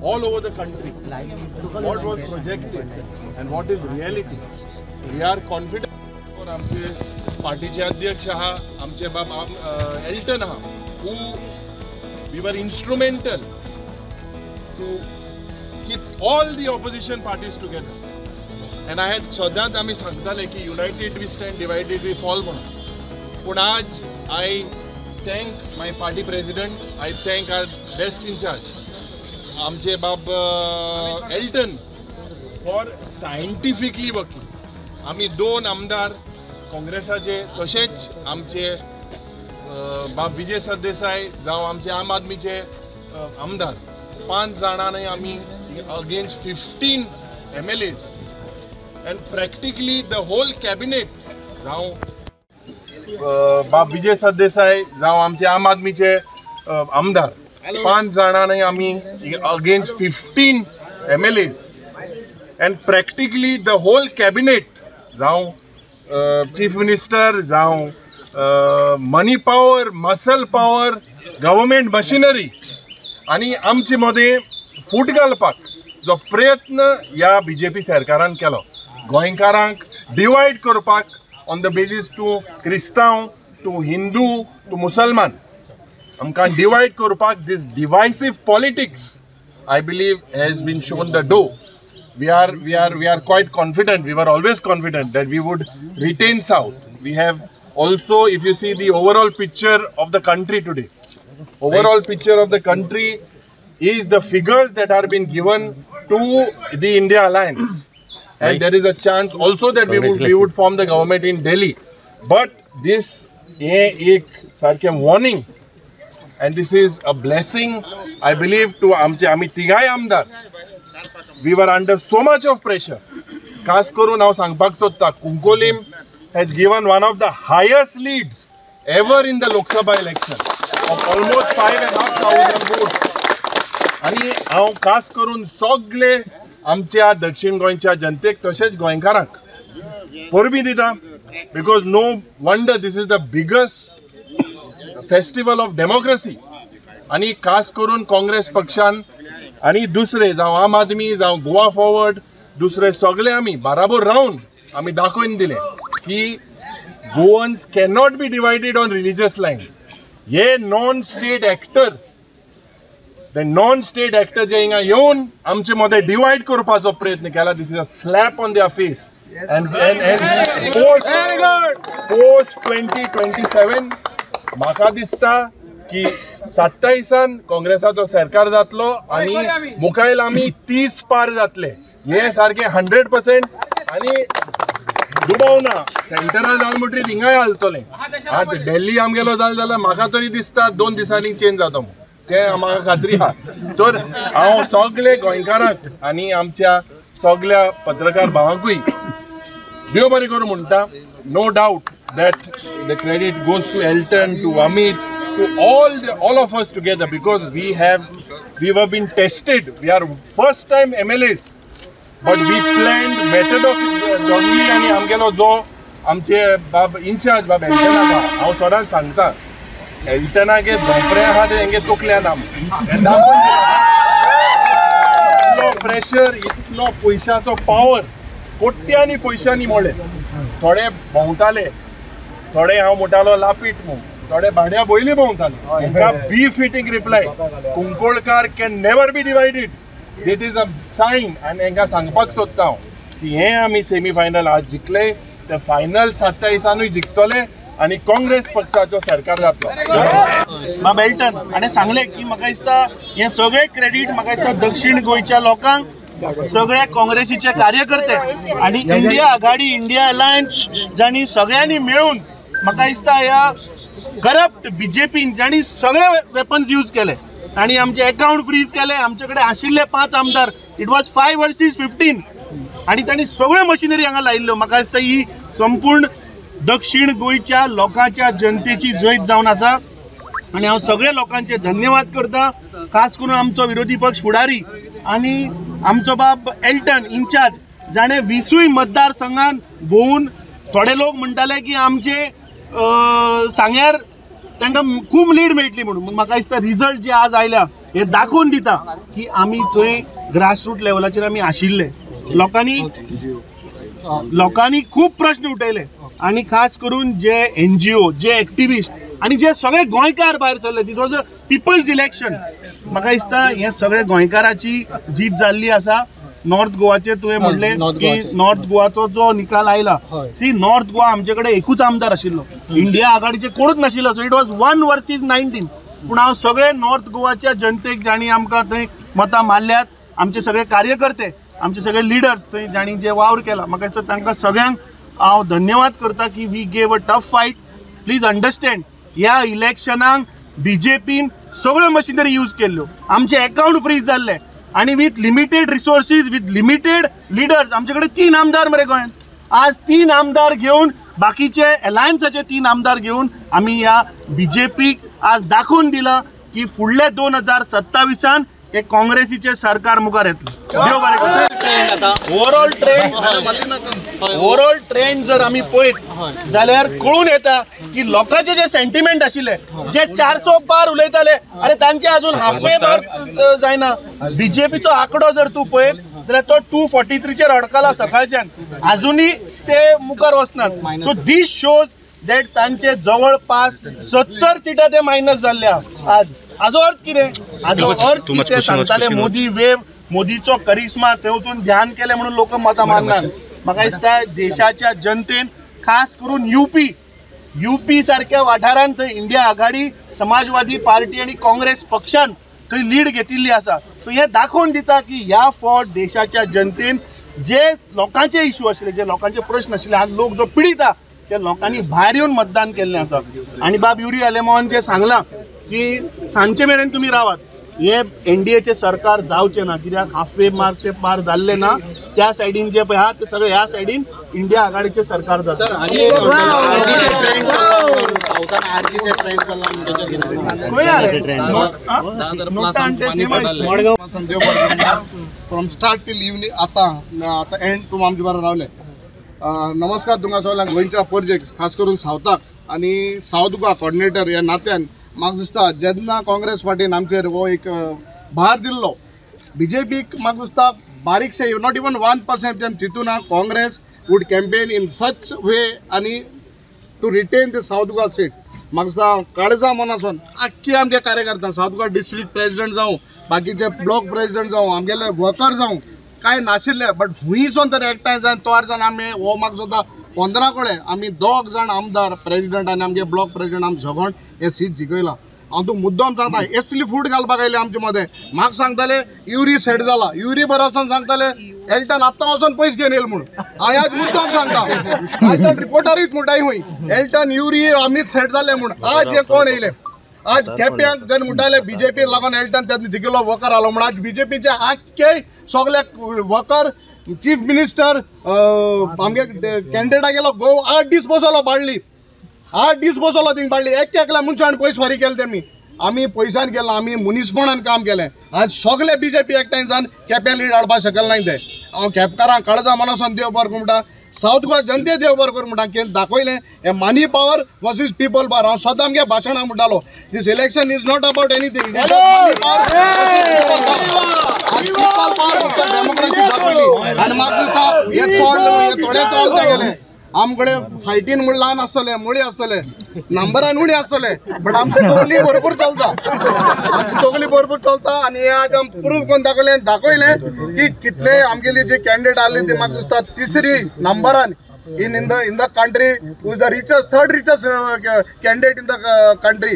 all over the country. What was projected and what is reality. We are confident. और आमचे पार्टीचे अध्यक्ष आहा, आमचे बाब एल्टन आहा, who we were instrumental to keep all the opposition parties together. And I had सदांच आमी सांगताले की united we stand, divided we fall म्हणून. पण आज I thank my party president, I thank our best in charge, आमचे बाब Elton, for scientifically working. आमी दोन आमदार काँग्रेसाचे तशेंच आमचे बाब विजय सरदेसाई जावं आमचे आम आदमीचे आमदार 5 जाणांनी आमी against 15 MLAs and practically the whole cabinet जावं बाब विजय सरदेसाई जावं आमचे आम आदमीचे आमदार 5 जाणांनी आमी against 15 MLAs and practically the whole cabinet जावं चीफ मिनिस्टर जावं money power, muscle power, government machinery आणि आमचे मध्ये फूट घालपाक जो प्रयत्न या बीजेपी सरकारान केलो, गोंयकारांक डिवायड करपाक ऑन द बेसिस टू क्रिस्तांव, टू हिंदू, टू मुसलमान, आमकां डिवायड करपाक दिस डिवायसिव politics I believe has been shown the door. We are quite confident. We were always confident that we would retain South. We have also, if you see the overall picture of the country today, overall picture of the country is the figures that are being given to the India Alliance, and there is a chance also that we would form the government in Delhi. But this एक सारखे warning, and this is a blessing, I believe, to आमी तिगाय आमदार. We were under so much of pressure. खास करून हांव सांगपाक सोदता, Cuncolim has given one of the highest leads ever in the Lok Sabha election of almost 5,500 votes. आणि हांव खास करून सगळे आमच्या दक्षिण गोंयच्या जनतेक तशेंच गोंयकारांक परबी दिता, because no wonder this is the biggest festival of democracy. आणि खास करून काँग्रेस पक्षान आणि दुसरे जावं आम आदमी जावं गोवा फॉरवर्ड, दुसरे सगळे आमी बराबर रावन आमी दाखोवन दिले की Goans cannot be divided on religious lines. हे नॉन स्टेट एक्टर जे हिंगा येवन आमचे मध्ये डिवायड करपाचो प्रयत्न केला, this is a slap on their face. and post 2027 म्हाका दिसता की 27 काँग्रेसाचो सरकार जातलो आणि मुखायल आमी 30 पार जातले. हे सारखे 100% आणि दुबावना सेंटरान जाल म्हणटरी हिंगाय हालतले. आतां दिल्ली आमगेलो जाल्यार म्हाका तरी दिसता 2 दिसांनी चेंज जाता म्हणून, ते म्हाका खात्री आहा. तर हांव सगळे गोंयकारांक आणि आमच्या सगळ्या पत्रकार भावांकूय देव बरें करूं म्हणटा. No doubt that the credit goes to Elton, to Amit, to all of us together, because we have been tested. We are first time MLAs, but we planned methodically. आणि आमगेलो जो आमचे बाब इंचार्ज बाब एल्टन आहा, हांव सदांच सांगता, एल्टनागे धोंपरे आहा ते हेंगे तोकल्या ना इतलो प्रेशर, इतलो पयशाचो पावर, कोट्यांनी पयशांनी मोडले. थोडे भोंवताले, थोडे हांव म्हणटालो लापीट म्हणून, थोडे भाड्या बोयली भोंवताले. हेंका बी फिटींग रिप्लाय, कुंकोळकार can never be divided. This is a sign. आनी हेंका सांगपाक सोदता हांव की हे आमी सेमी फायनल आज जिखले, ते फायनल 27 जिखतले आणि काँग्रेस पक्षाचो सरकार जातलो. बाब एल्टन आणि सांगले की म्हाका दिसता हे सगळे क्रेडीट म्हाका दिसता दक्षिण गोंयच्या लोकांक, सगळे काँग्रेसीचे कार्यकर्ते आणि इंडिया आघाडी, इंडिया अलायन्स जाणी सगळ्यांनी मिळून म्हाका दिसता ह्या करप्ट बीजेपीन जाणी सगळे वेपन्स यूज केले आणि आमचे अकाउंट फ्रीज केले. आमचे कडेन आशिल्ले 5 आमदार, इट वॉज 5 वर्सेस 15, आणि तांणी सगळे मशिनरी हांगा लायिल्ल्यो. म्हाका दिसता ही संपूर्ण दक्षिण गोंयच्या लोकांच्या जनतेची जैत जावन आसा आणि हांव सगळे लोकांचे धन्यवाद करता. खास करून आमचो विरोधी पक्ष फुडारी आणि आमचो बाब एल्टन इंचार्ज, जाणे 20 मतदारसंघान भोवून, थोडे लोक म्हणटाले की आमचे सांग्यार तांकां खूब लीड मेळटली म्हणून. म्हाका दिसता रिजल्ट जे आज आयल्या हे दाखोवन दिता की आमी थंय ग्रासरूट लेवलाचेर आमी आशिल्ले. लोकांनी खूब प्रश्न उठयले आणि खास करून जे NGO, जे एक्टिविस्ट आणि जे सगळे गोंयकार भायर सरले. This was a people's election. म्हाका दिसता हे सगळे गोंयकाराची जीत जाल्ली आसा. नॉर्थ गोवाचे तुवें म्हणले की नॉर्थ गोवाचो जो निकाल आयला, सी नॉर्थ गोवा आमचे कडेन एकूच आमदार आशिल्लो, इंडिया आघाडीचे कोणूच नाशिल्लो. So it was 1 versus 19. पूण हांव सगळे नॉर्थ गोवाच्या जनतेक जाणी आमकां थंय मतां मारल्यात, आमचे सगळे कार्यकर्ते, आमचे सगळे लिडर्स थंय जाणी जे वावर केला, म्हाका दिसता तांकां सगळ्यांक हांव धन्यवाद करता की we gave a tough fight. Please understand, ह्या इलेक्शनाक BJPन सगळ्यो मशिनरी यूज केल्ल्यो, आमचे अकाउंट फ्रीज जाल्ले आणि with limited resources, with limited leaders. आमचे कडेन 3 आमदार मरे गोंयांत. आज 3 आमदार घेवन, बाकीचे अलायन्साचे 3 आमदार घेवन आमी ह्या BJPक आज दाखोवन दिला की फुडले 2027 हे काँग्रेसीचे सरकार मुखार येतले. देव बरें करूं. ओवरऑल ट्रेंड जर आमी पळयत जाल्यार कळून येता की लोकांचे जे सेंटिमेंट आशिल्ले, जे 400 पार उलयताले, अरे तांचे अजून हाफवे पार जायना. BJPचो आंकडो जर तूं पळयत जाल्यार तो 243चेर अडकला सकाळच्यान, अजुनूय ते मुखार वचनात. सो दीस शोज दॅट तांचे जवळपास 70 सिटां ते मायनस जाल्ल्या आज. हाजो अर्थ कितें? हाजो अर्थ कितें सांगताले मोदी वेव, मोदीचो करिश्मा, थंय वचून ध्यान केलें म्हणून लोक मतां मारनात. म्हाका दिसता देशाच्या जनतेन खास करून UP सारख्या वाठारांत थंय इंडिया आघाडी, समाजवादी पार्टी आणि काँग्रेस पक्षान थंय लीड घेतिल्ली आसा. सो हे दाखोवन दिता की ह्या फावट देशाच्या जनतेन जे लोकांचे इश्यू आशिल्ले, जे लोकांचे प्रश्न आशिल्ले, आज लोक जो पिडीता त्या लोकांनी भायर येवन मतदान केल्लें आसा. आणि बाब युरी आलेमोन जे सांगलां की सांजचे मेरेन तुमी रावात, हे NDAचे सरकार जावचें ना, कित्याक हाफवे मार्क ते पार जाल्ले ना. त्या सायडीन जे पळय आहा ते सगळे ह्या सायडीन इंडिया आघाडीचे सरकार जाता. फ्रॉम स्टार्ट टील इवनिंग आता एंड तुम आमचे बरोबर रावले. नमस्कार तुमकां सगळ्यांक गोंयच्या प्रोजेक्ट खास करून सावथाक आणि सावथ गोवा कॉर्डिनेटर ह्या नात्यान म्हाका दिसता जेन्ना काँग्रेस पार्टीन आमचेर हो एक भार दिल्लो, BJPक म्हाका दिसता बारीकशे नॉट इवन 1% तेम चिंतूना Congress would campaign in such way आणि to retain the south Goa seat. म्हाका दिसता काळजा मनासून आख्खी आमच्या कार्यकर्ता सावथ गोवा डिस्ट्रिक्ट प्रेसिडेंट जावं, बाकीचे ब्लॉक प्रेसिडेंट जावं, आमगेले वर्कर जावं, काय नाशिल्ले बट हुंयसून तर एकठांय जावन तोर जावन आमी हो म्हाका सुद्दां 15 कडेन आमी 2 जाण आमदार प्रेसिडेंट आनी आमगे ब्लॉक प्रेसिडेंट आमी झगोण हे सीट जिखयला. हांव तुका मुद्दम सांगता, असली फूट घालपाक आयले आमचे मदें. म्हाका सांगताले युरी सेट जाला, युरी बरो वचून सांगताले एल्टन आत्तां वचून पयशे घेवन येयले म्हणून. हांव आज मुद्दम सांगता, आयच्या रिपोर्टरूच म्हणटाय हुंय एल्टन युरी आमीच सेट जाले म्हणून. आज हे कोण येयले? आज केप्यांक जेन्ना म्हणटाले BJP लागून एल्टन तेन्ना जिखिल्लो वर्कर आलो म्हणून आज BJPचे आख्खे सगळे वर्कर, चीफ मिनिस्टर आमगे कॅन्डिडेटा गेलो गो 8 दीस बसलो बाळली, 8 दीस बसलो थिंग बाळली. एकल्या मनशान पयस फारीक केले तेमी. आमी पयशान केलं, आमी मुनीसपणान काम केलें. आज सगळे BJP एकठांय जावन केप्यां लीड हाडपाक शकले नाय ते. हांव केपकारांक काळजा मनासून देव बरें करूं म्हणटा, सावथ गोवा जनते देव बरें करूं म्हणटा. केन्ना दाखयलें हे money power versus people power. हांव सदां आमगे भाशणां म्हणटालो this election is not about anything, democracy दाखयली. आनी म्हाका दिसता हे थोडे चलते गेले. आमकडे हायटीन म्हण ल्हान आसतले, मुळी आसतले, नंबरान उणी आसतले, बट आमची तोगली भरपूर चलता, आमची तोगली भरपूर चलता. आनी हे आज आमी प्रूव करून दाखयलें की कितले आमगेली जे कॅन्डिडेट आसले ते म्हाका दिसता 3rd नंबरान in the country, who is the richest 3rd richest candidate in the country.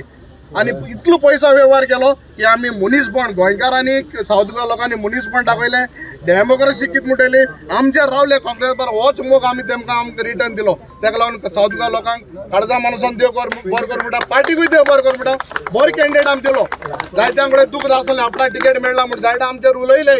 आणि इतलो पैसा व्यवहार केलो की आमी मुनीसपण गोंयकारांनी, सावथ गोवा लोकांनी मुनीसपण दाखयलें. डेमोक्रेसी कितें म्हणटली आमचे रावले काँग्रेस बरोबर, होच मोग आमी तेमकां आमकां रिटर्न दिलो. ताका लागून सावथ गोवा लोकांक काळजा मनासून देव बरें कर म्हणटा, पार्टीकूय देव बरें कर म्हणटा. बरो कॅन्डिडेट आमी दिलो. जायत्यां कडेन दुख आसलें आपणाक टिकेट मेळना म्हणून जायते आमचेर उलयले,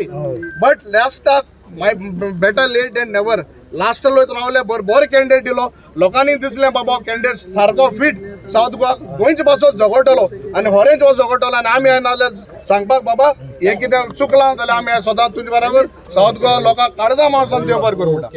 बट लास्टाक my better late than never. Last लोक रावले, बरो कॅन्डिडेट दिलो. लोकांनी दिसलें बाबा कॅन्डिडेट सारको फिट, सावथ गोवा गोंयचे पासून झगडटलो आनी होरेंच हो झगडटलो. आनी आमी नाल्यार सांगपाक बाबा हे कितें चुकलां जाल्यार आमी सदां तुजे बरोबर सावथ गोवा लोकांक काळजा मनासून देव बरें करूं म्हणटा.